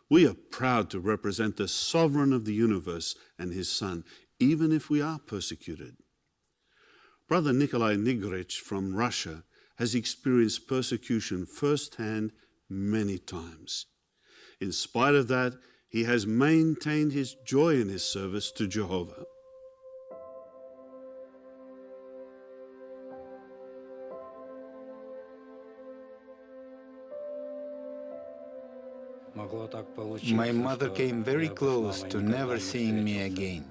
We are proud to represent the sovereign of the universe and his son, even if we are persecuted. Brother Nikolai Nigrich from Russia has experienced persecution firsthand many times. In spite of that, he has maintained his joy in his service to Jehovah. My mother came very close to never seeing me again.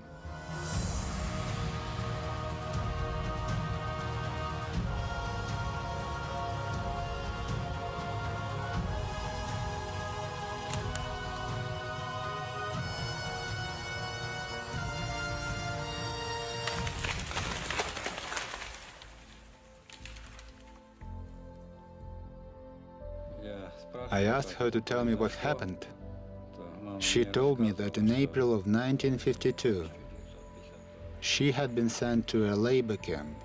I asked her to tell me what happened. She told me that in April of 1952, she had been sent to a labor camp.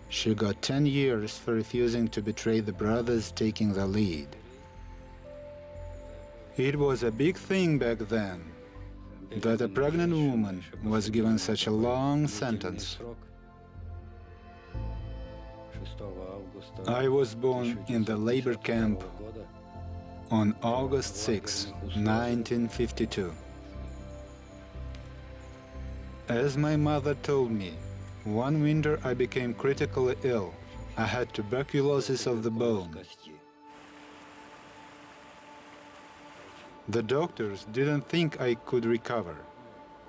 She got 10 years for refusing to betray the brothers taking the lead. It was a big thing back then that a pregnant woman was given such a long sentence. I was born in the labor camp on August 6, 1952. As my mother told me, one winter I became critically ill. I had tuberculosis of the bone. The doctors didn't think I could recover,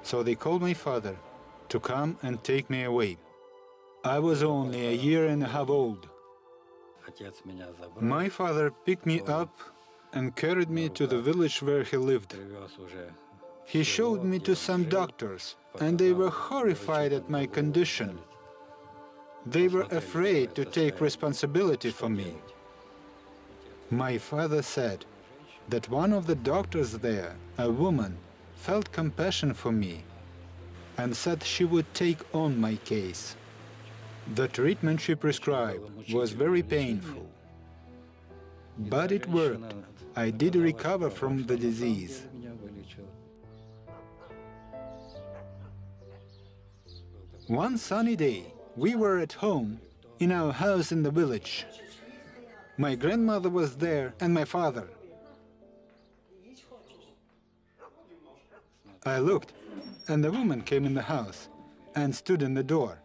so they called my father to come and take me away. I was only a year and a half old. My father picked me up and carried me to the village where he lived. He showed me to some doctors, and they were horrified at my condition. They were afraid to take responsibility for me. My father said that one of the doctors there, a woman, felt compassion for me and said she would take on my case. The treatment she prescribed was very painful, but it worked. I did recover from the disease. One sunny day, we were at home in our house in the village. My grandmother was there and my father. I looked, and the woman came in the house and stood in the door.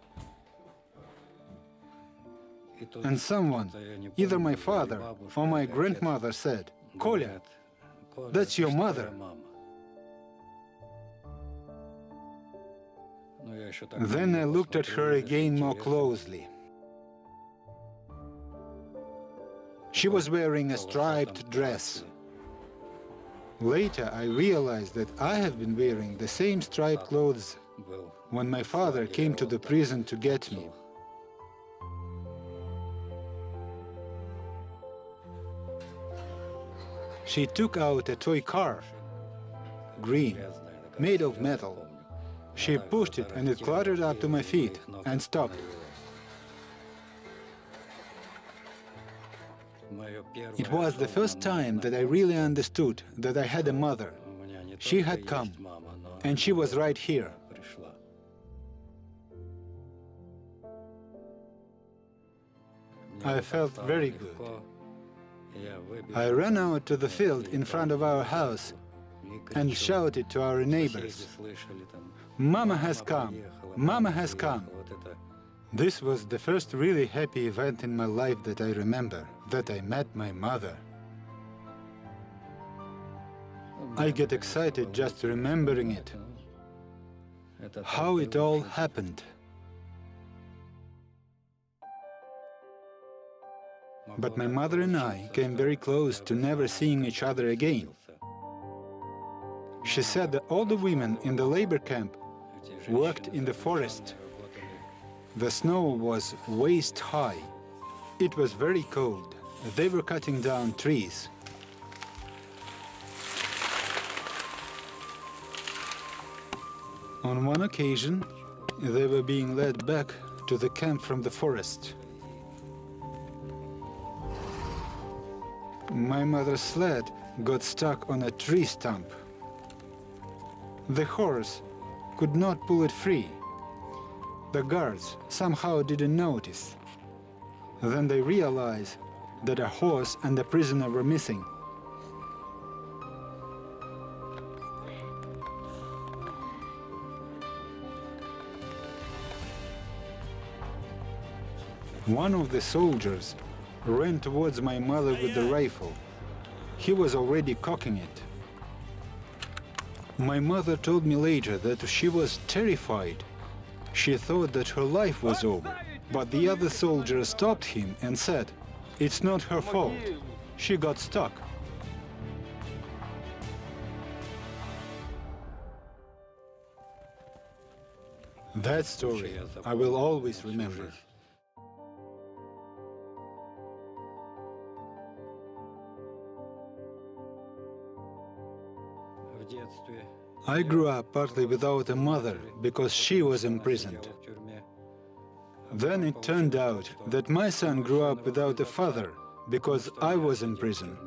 And someone, either my father or my grandmother, said, "Kolya, that's your mother." Then I looked at her again more closely. She was wearing a striped dress. Later, I realized that I have been wearing the same striped clothes when my father came to the prison to get me. She took out a toy car, green, made of metal. She pushed it and it clattered up to my feet and stopped. It was the first time that I really understood that I had a mother. She had come, and she was right here. I felt very good. I ran out to the field in front of our house and shouted to our neighbors, "Mama has come! Mama has come!" This was the first really happy event in my life that I remember, that I met my mother. I get excited just remembering it, how it all happened. But my mother and I came very close to never seeing each other again. She said that all the women in the labor camp worked in the forest. The snow was waist high. It was very cold. They were cutting down trees. On one occasion, they were being led back to the camp from the forest. My mother's sled got stuck on a tree stump. The horse could not pull it free. The guards somehow didn't notice. Then they realized that a horse and a prisoner were missing. One of the soldiers ran towards my mother with the rifle. He was already cocking it. My mother told me later that she was terrified. She thought that her life was over, but the other soldier stopped him and said, "It's not her fault. She got stuck." That story I will always remember. I grew up partly without a mother because she was imprisoned. Then it turned out that my son grew up without a father because I was in prison.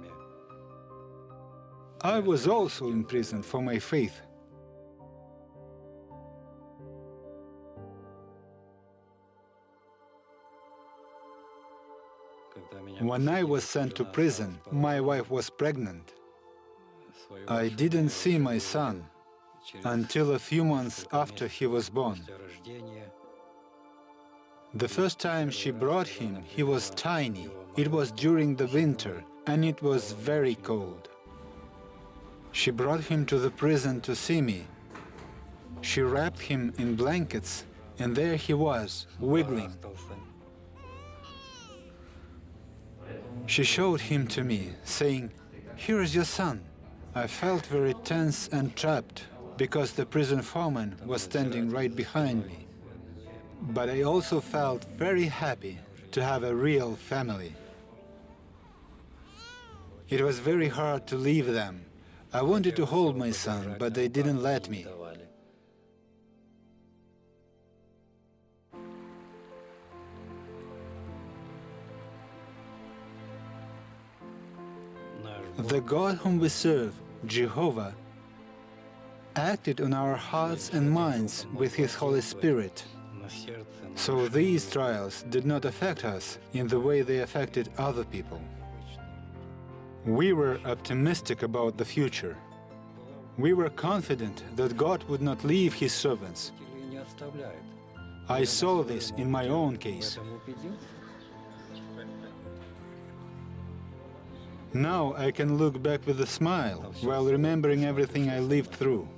I was also imprisoned for my faith. When I was sent to prison, my wife was pregnant. I didn't see my son until a few months after he was born. The first time she brought him, he was tiny. It was during the winter, and it was very cold. She brought him to the prison to see me. She wrapped him in blankets, and there he was, wiggling. She showed him to me, saying, "Here is your son." I felt very tense and trapped because the prison foreman was standing right behind me. But I also felt very happy to have a real family. It was very hard to leave them. I wanted to hold my son, but they didn't let me. The God whom we serve, Jehovah, acted on our hearts and minds with His Holy Spirit. So these trials did not affect us in the way they affected other people. We were optimistic about the future. We were confident that God would not leave His servants. I saw this in my own case. Now I can look back with a smile while remembering everything I lived through.